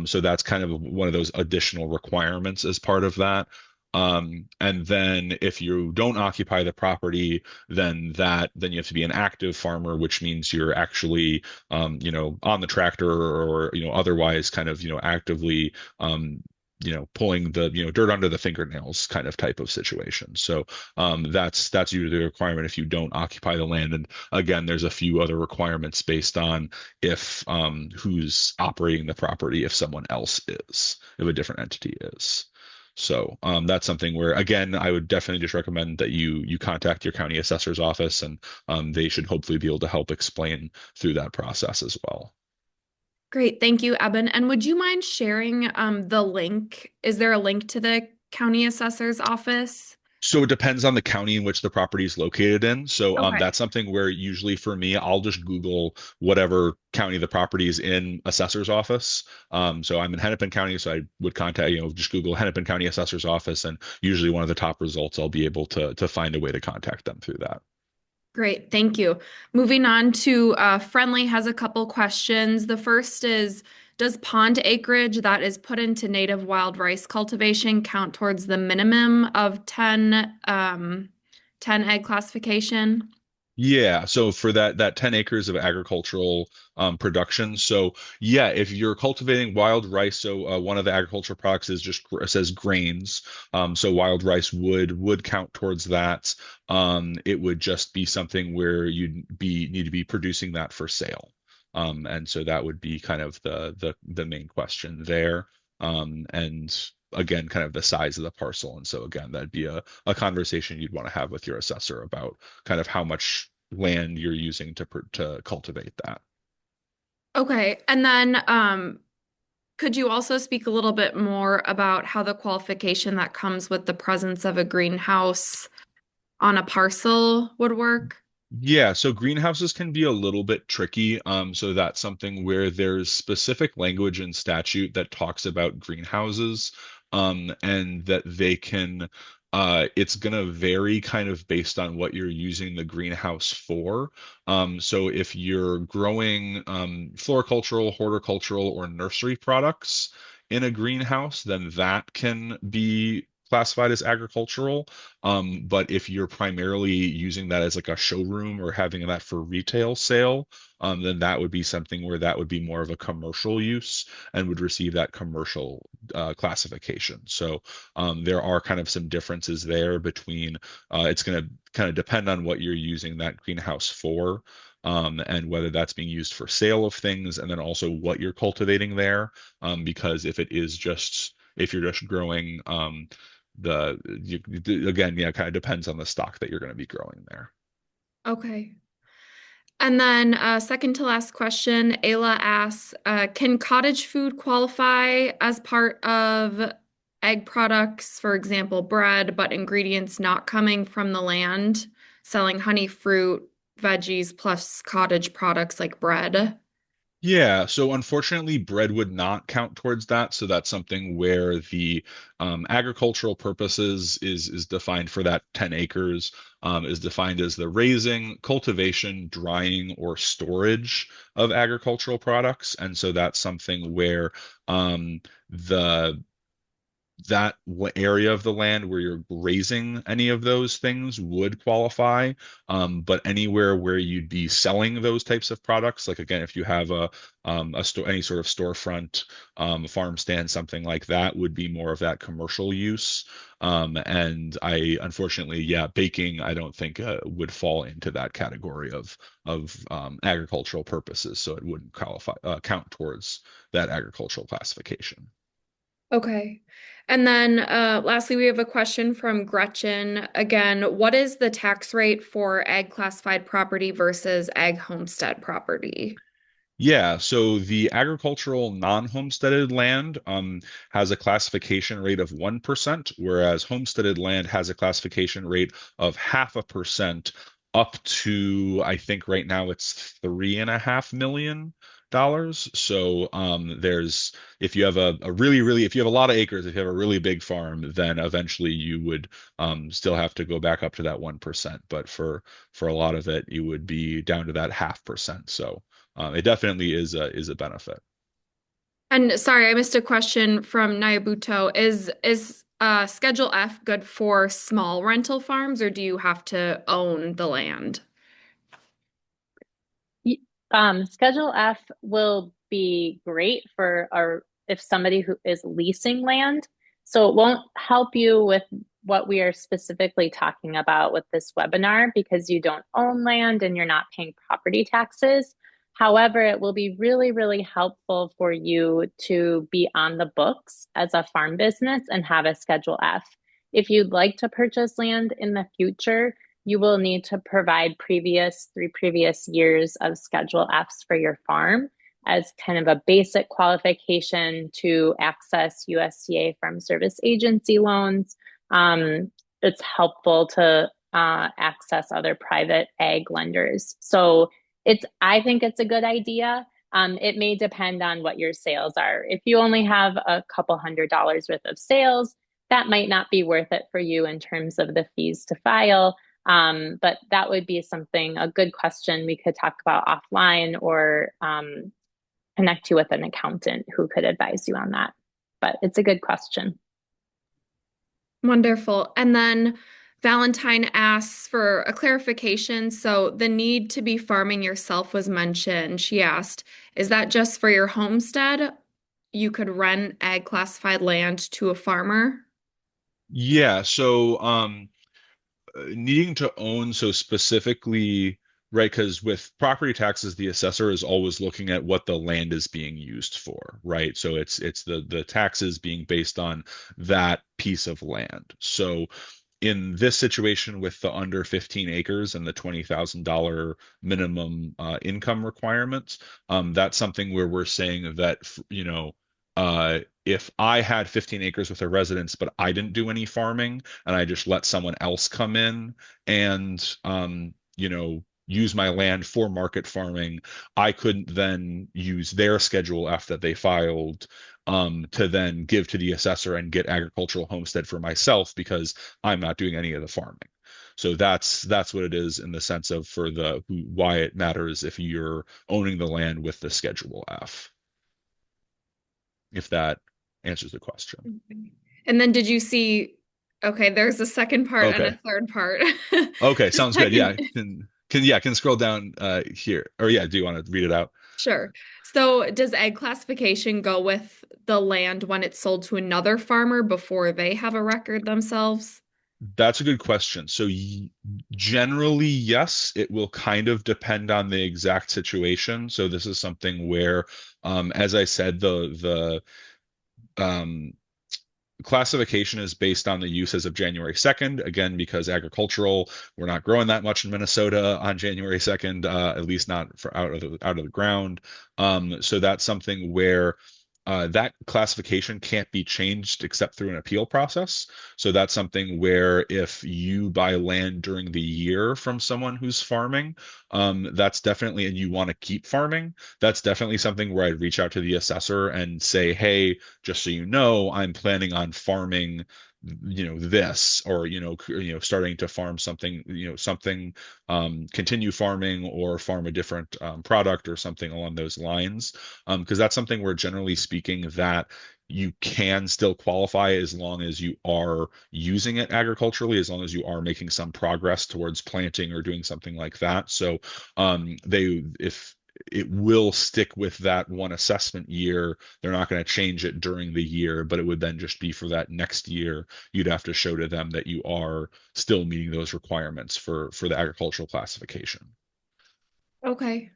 So that's kind of one of those additional requirements as part of that. And then if you don't occupy the property, then you have to be an active farmer, which means you're actually on the tractor or otherwise kind of actively pulling the dirt under the fingernails kind of type of situation. So that's usually the requirement if you don't occupy the land. And again, there's a few other requirements based on if who's operating the property, if someone else is, if a different entity is. So that's something where, again, I would definitely just recommend that you contact your county assessor's office, and they should hopefully be able to help explain through that process as well. Great. Thank you, Eben. And would you mind sharing the link? Is there a link to the county assessor's office? So it depends on the county in which the property is located in. So Okay. that's something where usually for me, I'll just Google whatever county the property is in assessor's office. So I'm in Hennepin County, so I would contact, just Google Hennepin County assessor's office, and usually one of the top results, I'll be able to find a way to contact them through that. Great, thank you. Moving on to Friendly has a couple questions. The first is, does pond acreage that is put into native wild rice cultivation count towards the minimum of 10 egg classification? Yeah, so for that 10 acres of agricultural production, so yeah, if you're cultivating wild rice, so one of the agricultural products is just it says grains, so wild rice would count towards that. It would just be something where need to be producing that for sale, and so that would be kind of the main question there, and again, kind of the size of the parcel, and so again, that'd be a conversation you'd want to have with your assessor about kind of how much land you're using to cultivate that. Okay, and then could you also speak a little bit more about how the qualification that comes with the presence of a greenhouse on a parcel would work? Yeah, so greenhouses can be a little bit tricky. So that's something where there's specific language in statute that talks about greenhouses, and that it's gonna vary kind of based on what you're using the greenhouse for. So if you're growing floricultural, horticultural, or nursery products in a greenhouse, then that can be classified as agricultural. But if you're primarily using that as like a showroom or having that for retail sale, then that would be something where that would be more of a commercial use and would receive that commercial classification. So there are kind of some differences there between it's going to kind of depend on what you're using that greenhouse for. And whether that's being used for sale of things, and then also what you're cultivating there. Because if you're just growing again, yeah, kind of depends on the stock that you're going to be growing there. Okay. And then, second to last question, Ayla asks, can cottage food qualify as part of egg products, for example, bread, but ingredients not coming from the land, selling honey, fruit, veggies, plus cottage products like bread? Yeah, so unfortunately, bread would not count towards that. So that's something where the agricultural purposes is defined for that 10 acres, is defined as the raising, cultivation, drying, or storage of agricultural products. And so that's something where the area of the land where you're grazing any of those things would qualify. But anywhere where you'd be selling those types of products, like again, if you have a store, any sort of storefront, farm stand, something like that, would be more of that commercial use. And unfortunately, yeah, baking, I don't think would fall into that category of agricultural purposes, so it wouldn't qualify count towards that agricultural classification. Okay. And then lastly, we have a question from Gretchen. Again, what is the tax rate for ag classified property versus ag homestead property? Yeah, so the agricultural non-homesteaded land has a classification rate of 1%, whereas homesteaded land has a classification rate of 0.5% up to, I think right now it's $3.5 million. So there's, if you have a really, if you have a lot of acres, if you have a really big farm, then eventually you would still have to go back up to that 1%. But for a lot of it, you would be down to that 0.5%. So it definitely is a benefit. And sorry, I missed a question from Nayabuto. Is Schedule F good for small rental farms, or do you have to own the land? Schedule F will be great for if somebody who is leasing land. So it won't help you with what we are specifically talking about with this webinar because you don't own land and you're not paying property taxes. However, it will be really, really helpful for you to be on the books as a farm business and have a Schedule F. If you'd like to purchase land in the future, you will need to provide 3 previous years of Schedule Fs for your farm as kind of a basic qualification to access USDA Farm Service Agency loans. It's helpful to access other private ag lenders. So I think it's a good idea. It may depend on what your sales are. If you only have a couple $100s worth of sales, that might not be worth it for you in terms of the fees to file. But that would be a good question we could talk about offline or connect you with an accountant who could advise you on that. But it's a good question. Wonderful. And then Valentine asks for a clarification. So the need to be farming yourself was mentioned. She asked, is that just for your homestead? You could rent ag classified land to a farmer? Yeah, so needing to own, so specifically, right, because with property taxes, the assessor is always looking at what the land is being used for, right? So it's the taxes being based on that piece of land. So in this situation with the under 15 acres and the $20,000 minimum income requirements, that's something where we're saying that, if I had 15 acres with a residence, but I didn't do any farming and I just let someone else come in and, use my land for market farming, I couldn't then use their Schedule F that they filed to then give to the assessor and get agricultural homestead for myself because I'm not doing any of the farming. So that's what it is in the sense of for why it matters if you're owning the land with the Schedule F, if that answers the question. And then did you see, okay, there's a second part and Okay. a third part. Okay, The sounds good. Yeah. second, Can scroll down here. Or yeah, do you want to read it out? sure. So does egg classification go with the land when it's sold to another farmer before they have a record themselves? That's a good question. So generally, yes, it will kind of depend on the exact situation. So this is something where, as I said, the classification is based on the use as of January 2nd. Again, because agricultural, we're not growing that much in Minnesota on January 2nd, at least not for out of the ground. So that's something where that classification can't be changed except through an appeal process. So that's something where if you buy land during the year from someone who's farming, that's definitely, and you want to keep farming, that's definitely something where I'd reach out to the assessor and say, hey, just so you know, I'm planning on farming, this, or starting to farm something, continue farming or farm a different product or something along those lines, because that's something where generally speaking that you can still qualify as long as you are using it agriculturally, as long as you are making some progress towards planting or doing something like that. So if it will stick with that one assessment year, they're not going to change it during the year, but it would then just be for that next year. You'd have to show to them that you are still meeting those requirements for the agricultural classification. Okay.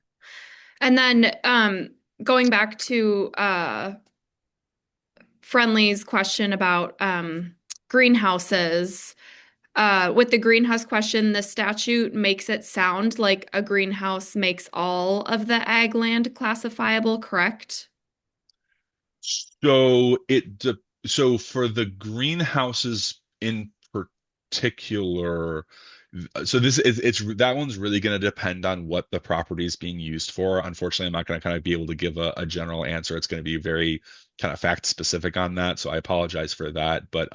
And then going back to Friendly's question about greenhouses. With the greenhouse question, the statute makes it sound like a greenhouse makes all of the ag land classifiable, correct? So so for the greenhouses in particular, So this is it's that one's really going to depend on what the property is being used for. Unfortunately, I'm not going to kind of be able to give a general answer. It's going to be very kind of fact specific on that. So I apologize for that. But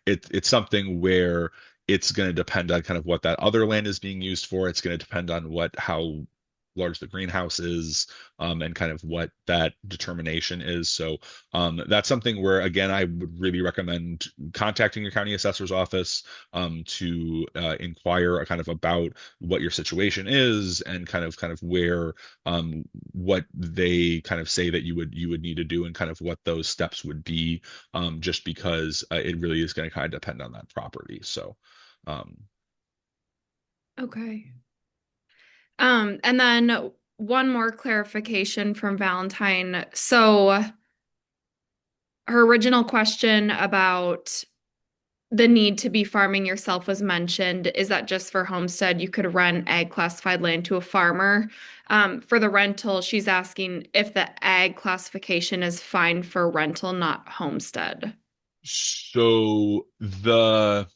it's something where it's going to depend on kind of what that other land is being used for. It's going to depend on how large the greenhouse is, and kind of what that determination is. So that's something where, again, I would really recommend contacting your county assessor's office to inquire kind of about what your situation is and kind of where what they kind of say that you would need to do and kind of what those steps would be, just because it really is going to kind of depend on that property. So um, Okay. And then one more clarification from Valentine. So her original question about the need to be farming yourself was mentioned. Is that just for homestead? You could rent ag classified land to a farmer. For the rental, she's asking if the ag classification is fine for rental, not homestead. so the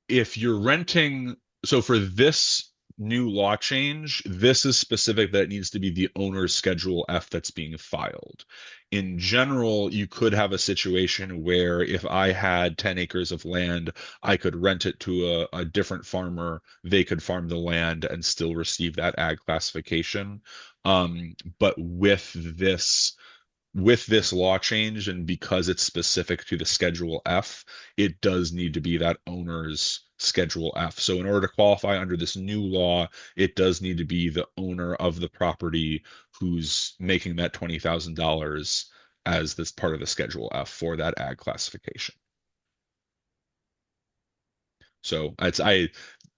if you're renting, so for this new law change, this is specific that it needs to be the owner's Schedule F that's being filed. In general, you could have a situation where if I had 10 acres of land, I could rent it to a different farmer. They could farm the land and still receive that ag classification. But with this law change, and because it's specific to the Schedule F, it does need to be that owner's Schedule F. So in order to qualify under this new law, it does need to be the owner of the property who's making that $20,000 as this part of the Schedule F for that ag classification. So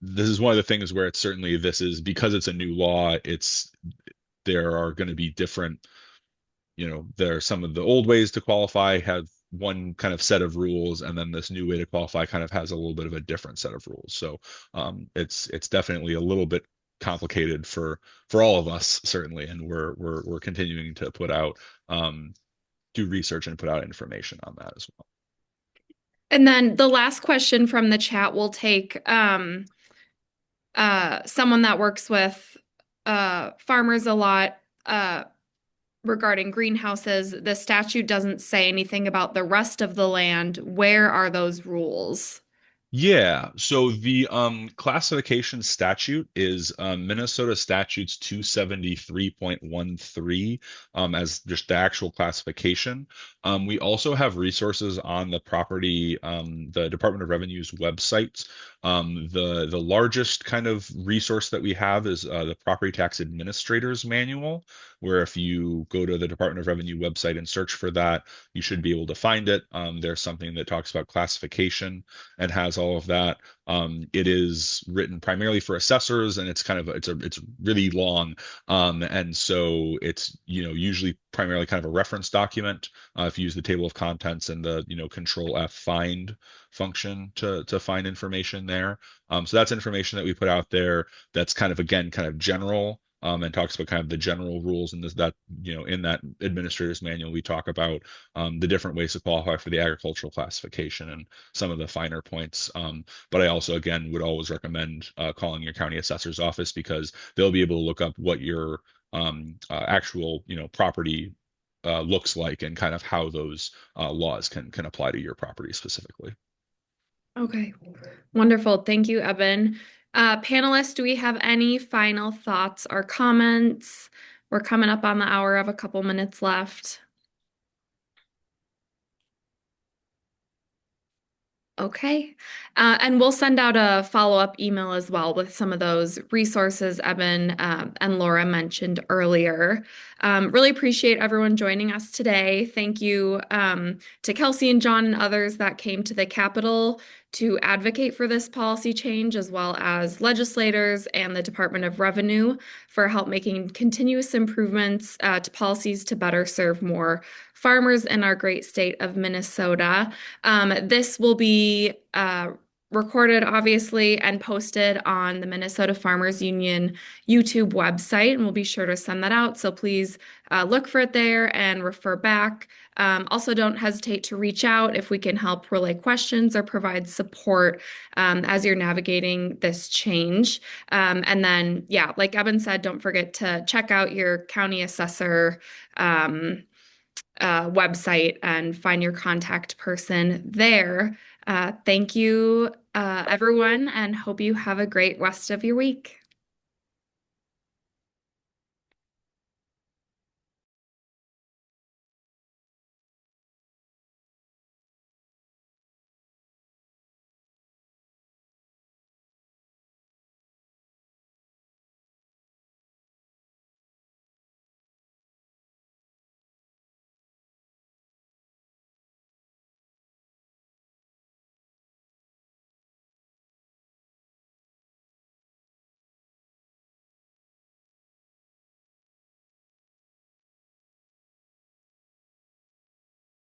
this is one of the things where it's certainly, this is because it's a new law, there are going to be different, there are some of the old ways to qualify have one kind of set of rules, and then this new way to qualify kind of has a little bit of a different set of rules. So it's definitely a little bit complicated for all of us, certainly, and we're continuing to put out do research and put out information on that as well. And then the last question from the chat will take someone that works with farmers a lot regarding greenhouses. The statute doesn't say anything about the rest of the land. Where are those rules? Yeah, so the classification statute is Minnesota Statutes 273.13, as just the actual classification. We also have resources on the Department of Revenue's website. The largest kind of resource that we have is the Property Tax Administrator's Manual, where if you go to the Department of Revenue website and search for that, you should be able to find it. There's something that talks about classification and has all of that. It is written primarily for assessors, and it's really long, and so it's usually primarily kind of a reference document. If you use the table of contents and the Control F find function to find information there. So that's information that we put out there. That's kind of, again, kind of general. And talks about kind of the general rules, and in that administrator's manual, we talk about the different ways to qualify for the agricultural classification and some of the finer points. But I also, again, would always recommend calling your county assessor's office, because they'll be able to look up what your actual property looks like, and kind of how those laws can apply to your property specifically. Okay, wonderful. Thank you, Evan. Panelists, do we have any final thoughts or comments? We're coming up on the hour, of a couple minutes left. Okay. And we'll send out a follow-up email as well with some of those resources Evan and Laura mentioned earlier. Really appreciate everyone joining us today. Thank you to Kelsey and John and others that came to the Capitol to advocate for this policy change, as well as legislators and the Department of Revenue for help making continuous improvements to policies to better serve more farmers in our great state of Minnesota. This will be recorded, obviously, and posted on the Minnesota Farmers Union YouTube website, and we'll be sure to send that out. So please look for it there and refer back. Also, don't hesitate to reach out if we can help relay questions or provide support as you're navigating this change. And then, yeah, like Evan said, don't forget to check out your county assessor website and find your contact person there. Thank you, everyone, and hope you have a great rest of your week.